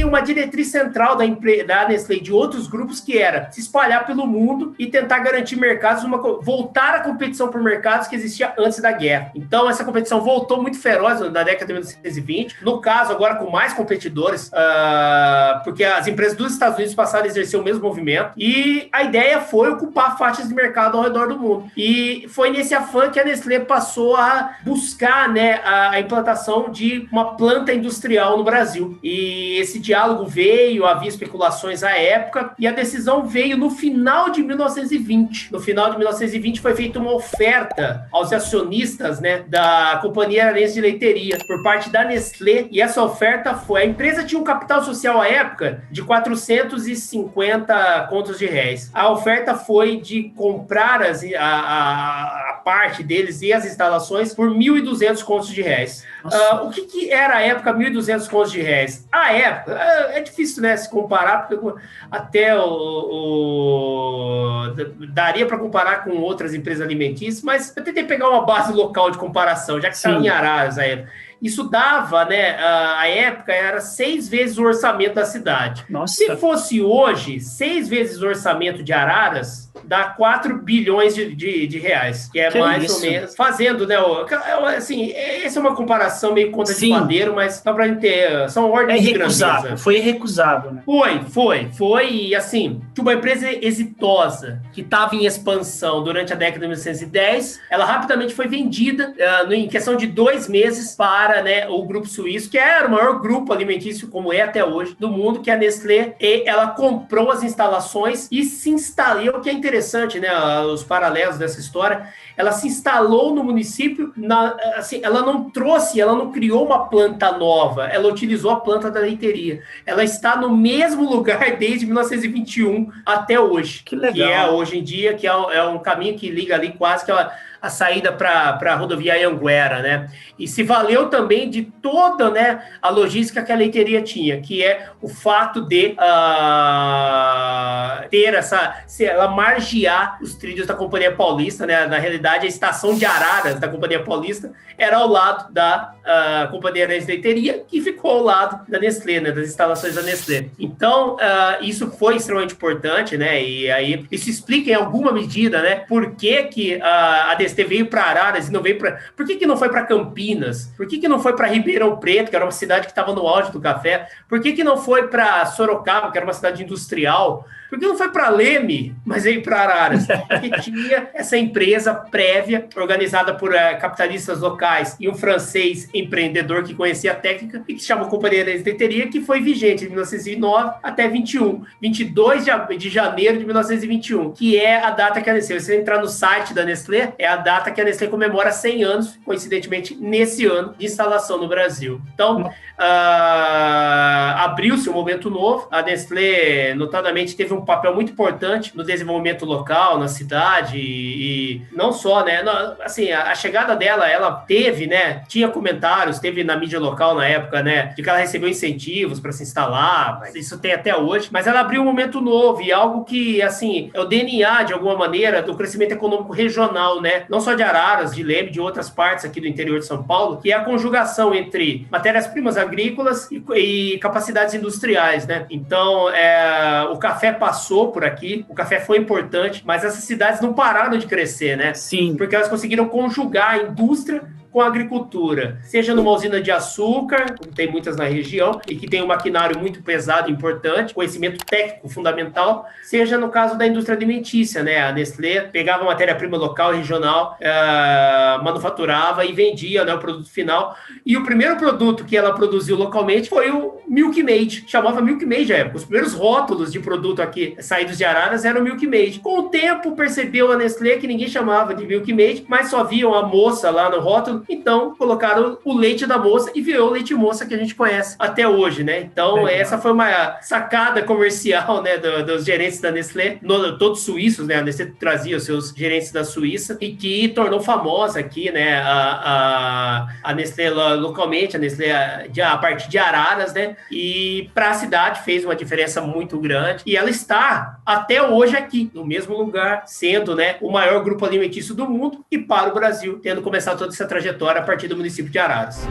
uma diretriz central da Nestlé e de outros grupos que era se espalhar pelo mundo e tentar garantir mercados, voltar à competição por mercados que existia antes da guerra. Então, essa competição voltou muito feroz na década de 1920. No caso, agora com mais competidores, porque as empresas dos Estados Unidos passaram a exercer o mesmo movimento. E a ideia foi ocupar faixas de mercado ao redor do mundo. E foi nesse afã que a Nestlé passou a buscar, né, a implantação de uma planta industrial no Brasil. E esse diálogo veio, havia especulações à época, e a decisão veio no final de 1920. No final de 1920 foi feita uma oferta aos acionistas, né, da Companhia Aranense de Leiteria, por parte da Nestlé, e essa oferta foi... A empresa tinha um capital social à época de 450 contos de réis. A oferta foi de comprar a parte deles e as instalações por 1.200 contos de réis. O que era a época 1.200 contos de réis? A época, é difícil, né, se comparar, porque até daria para comparar com outras empresas alimentícias, mas eu tentei pegar uma base local de comparação, já que estava em Araras a época. Isso dava, né, a época era 6 vezes o orçamento da cidade. Nossa. Se fosse hoje, 6 vezes o orçamento de Araras, dá 4 bilhões de reais, que é que mais ou menos, fazendo, né, assim, essa é uma comparação meio conta de padeiro, mas só pra gente ter, são ordens de grandeza. Foi irrecusável, né? Foi, e assim, que uma empresa exitosa, que estava em expansão durante a década de 1910, ela rapidamente foi vendida, em questão de 2 meses, para, né, o grupo suíço, que era o maior grupo alimentício, como é até hoje, do mundo, que é a Nestlé, e ela comprou as instalações e se instalou, o que é interessante, né, os paralelos dessa história, ela se instalou no município, assim, ela não criou uma planta nova, ela utilizou a planta da leiteria. Ela está no mesmo lugar desde 1921 até hoje. Que legal. Que é, hoje em dia, que é um caminho que liga ali quase que a saída para a rodovia Anhanguera, né? E se valeu também de toda, né, a logística que a leiteria tinha, que é o fato de ter ela margear os trilhos da Companhia Paulista, né? Na realidade, a estação de Araras da Companhia Paulista era ao lado da Companhia Aranense de Leiteria, que ficou ao lado da Nestlé, né? Das instalações da Nestlé. Então, isso foi extremamente importante, né? E aí, isso explica em alguma medida, né? Por que a Nestlé veio para Araras e não veio para... Por que não foi para Campinas? Por que não foi para Ribeirão Preto, que era uma cidade que estava no auge do café? Por que não foi para Sorocaba, que era uma cidade industrial? Por que não foi para Leme, mas veio para Araras? Porque tinha essa empresa prévia, organizada por capitalistas locais e um francês empreendedor que conhecia a técnica e que se chama Companhia Aranense de Leiteria, que foi vigente de 1909 até 22 de janeiro de 1921, que é a data que a Nestlé, se você entrar no site da Nestlé, é a data que a Nestlé comemora 100 anos, coincidentemente, nesse ano de instalação no Brasil. Então, abriu-se um momento novo. A Nestlé, notadamente, teve um papel muito importante no desenvolvimento local, na cidade, e não só, né, assim, a chegada dela, ela teve, né, tinha comentários, teve na mídia local na época, né, de que ela recebeu incentivos para se instalar, mas isso tem até hoje, mas ela abriu um momento novo e algo que, assim, é o DNA, de alguma maneira, do crescimento econômico regional, né, não só de Araras, de Leme, de outras partes aqui do interior de São Paulo, que é a conjugação entre matérias-primas agrícolas e capacidades industriais, né, então, o café passou por aqui, o café foi importante, mas essas cidades não pararam de crescer, né? Sim. Porque elas conseguiram conjugar a indústria com a agricultura, seja numa usina de açúcar, como tem muitas na região, e que tem um maquinário muito pesado e importante, conhecimento técnico fundamental, seja no caso da indústria alimentícia, né? A Nestlé pegava matéria-prima local e regional, manufaturava e vendia, né, o produto final. E o primeiro produto que ela produziu localmente foi o Milk Made, chamava Milk Made à época. Os primeiros rótulos de produto aqui saídos de Araras eram Milk Made. Com o tempo, percebeu a Nestlé que ninguém chamava de Milk Made, mas só viam a moça lá no rótulo. Então, colocaram o leite da moça e virou o leite moça que a gente conhece até hoje, né? Então, essa foi uma sacada comercial, né, dos gerentes da Nestlé, todos suíços, né? A Nestlé trazia os seus gerentes da Suíça e que tornou famosa aqui, né, a Nestlé localmente, a Nestlé a partir de Araras, né? E para a cidade fez uma diferença muito grande e ela está até hoje aqui, no mesmo lugar, sendo, né, o maior grupo alimentício do mundo e para o Brasil, tendo começado toda essa trajetória a partir do município de Araras.